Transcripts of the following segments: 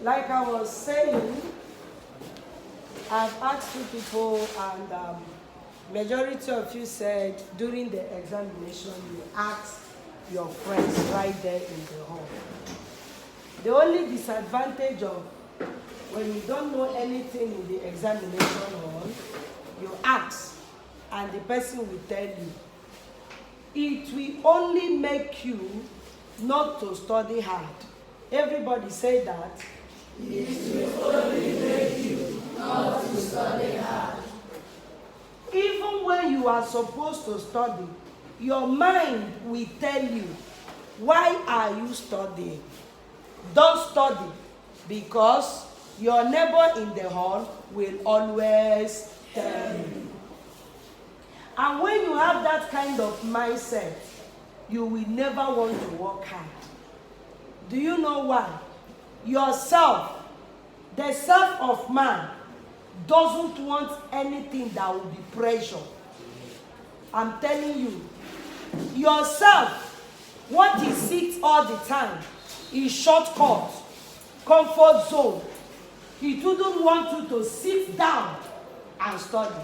Like I was saying, I've asked two people, and majority of you said during the examination you asked your friends right there in the hall. The only disadvantage of when you don't know anything in the examination hall, you ask and the person will tell you. It will only make you not to study hard. Everybody say that. It will only make you not to study hard. Even when you are supposed to study, your mind will tell you, why are you studying? Don't study, because your neighbor in the hall will always tell you. And when you have that kind of mindset, you will never want to work hard. Do you know why? Yourself, the self of man, doesn't want anything that will be pressure. I'm telling you, yourself, what he seeks all the time is shortcut, comfort zone. He didn't want you to sit down and study.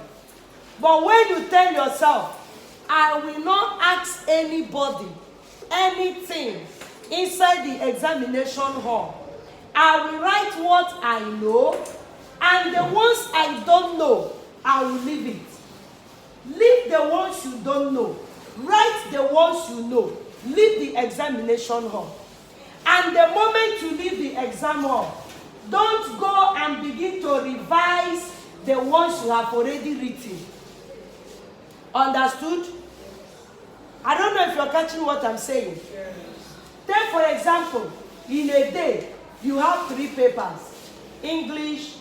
But when you tell yourself, I will not ask anybody anything inside the examination hall, I will write what I know, and the ones I don't know, I will leave it. Leave the ones you don't know. Write the ones you know. Leave the examination hall. And the moment you leave the exam hall, don't go and begin to revise the ones you have already written. Understood? I don't know if you're catching what I'm saying. Take for example, in a day, you have 3 papers: English,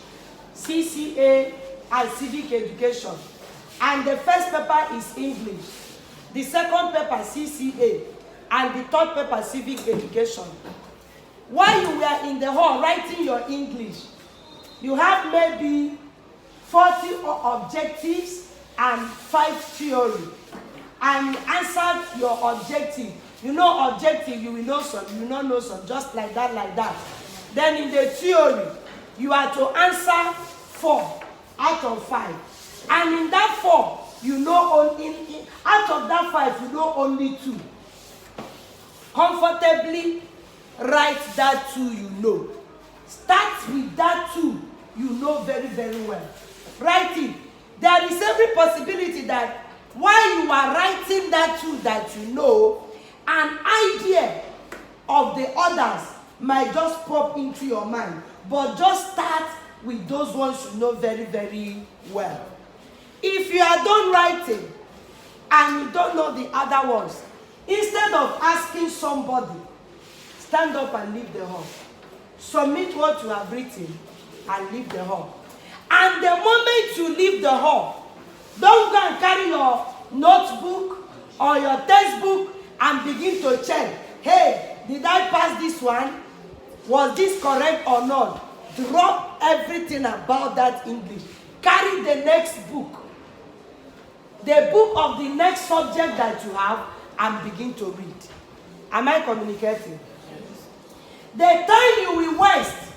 CCA, and civic education. And the first paper is English, the second paper CCA, and the third paper civic education. While you were in the hall writing your English, you have maybe 40 objectives and 5 theory. And answered your objective. You know objective, you will know some, you will not know some, just like that, like that. Then in the theory, you are to answer 4 out of 5. And in that 4, you know only, out of that 5, you know only 2. Comfortably write that 2 you know. Start with that 2 you know very, very well. Write it. There is every possibility that while you are writing that 2 that you know, an idea of the others might just pop into your mind. But just start with those ones you know very, very well. If you are done writing and you don't know the other ones, instead of asking somebody, stand up and leave the hall. Submit what you have written and leave the hall. And the moment you leave the hall, don't go and carry your notebook or your textbook and begin to check. Hey, did I pass this one? Was this correct or not? Drop everything about that English. Carry the next book. The book of the next subject that you have, and begin to read. Am I communicating? The time you will waste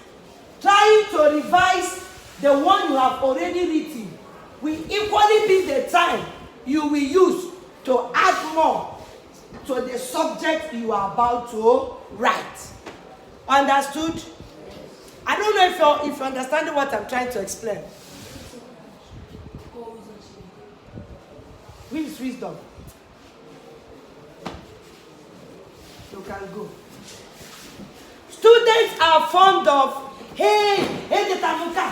trying to revise the one you have already written will equally be the time you will use to add more to the subject you are about to write. Understood? I don't know if you understand what I'm trying to explain. Which is wisdom? You can go. Students are fond of, hey, the tamuka,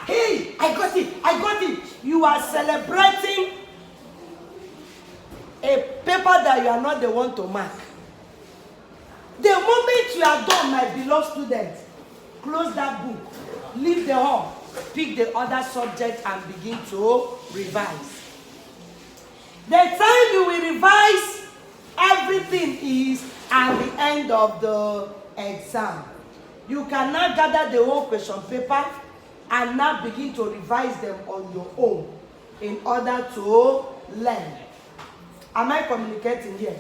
hey, I got it. You are celebrating a paper that you are not the one to mark. The moment you are done, my beloved students, close that book, leave the hall, pick the other subject and begin to revise. The time you will revise everything is at the end of the exam. You can now gather the whole question paper and now begin to revise them on your own in order to learn. Am I communicating here?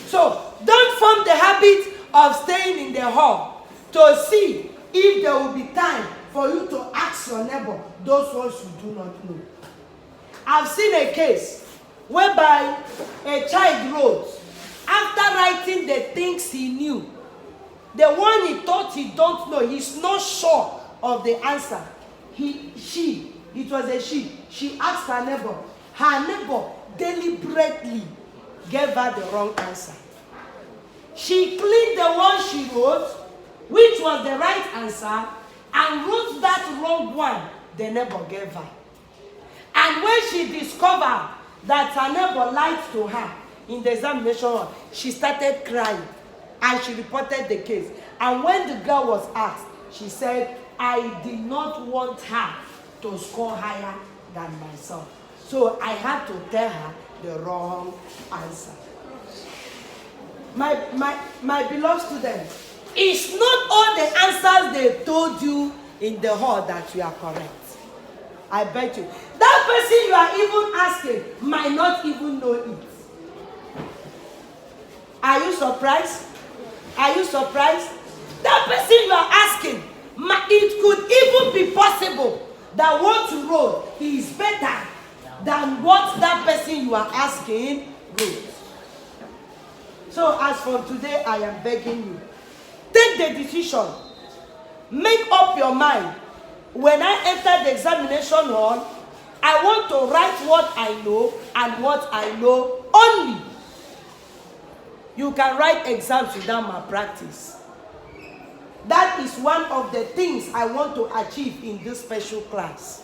So, don't form the habit of staying in the hall to see if there will be time for you to ask your neighbor those ones you do not know. I've seen a case whereby a child wrote, after writing the things he knew, the one he thought he don't know, he's not sure of the answer. It was a she asked her neighbor. Her neighbor deliberately gave her the wrong answer. She cleaned the one she wrote, which was the right answer, and wrote that wrong one the neighbor gave her. And when she discovered that her neighbor lied to her in the examination hall, she started crying and she reported the case. And when the girl was asked, she said, I did not want her to score higher than myself. So I had to tell her the wrong answer. My beloved students, it's not all the answers they told you in the hall that you are correct. I bet you. That person you are even asking might not even know it. Are you surprised? Are you surprised? That person you are asking, it could even be possible that what you wrote is better than what that person you are asking wrote. So as from today, I am begging you, take the decision. Make up your mind. When I enter the examination hall, I want to write what I know and what I know only. You can write exams without malpractice. That is one of the things I want to achieve in this special class.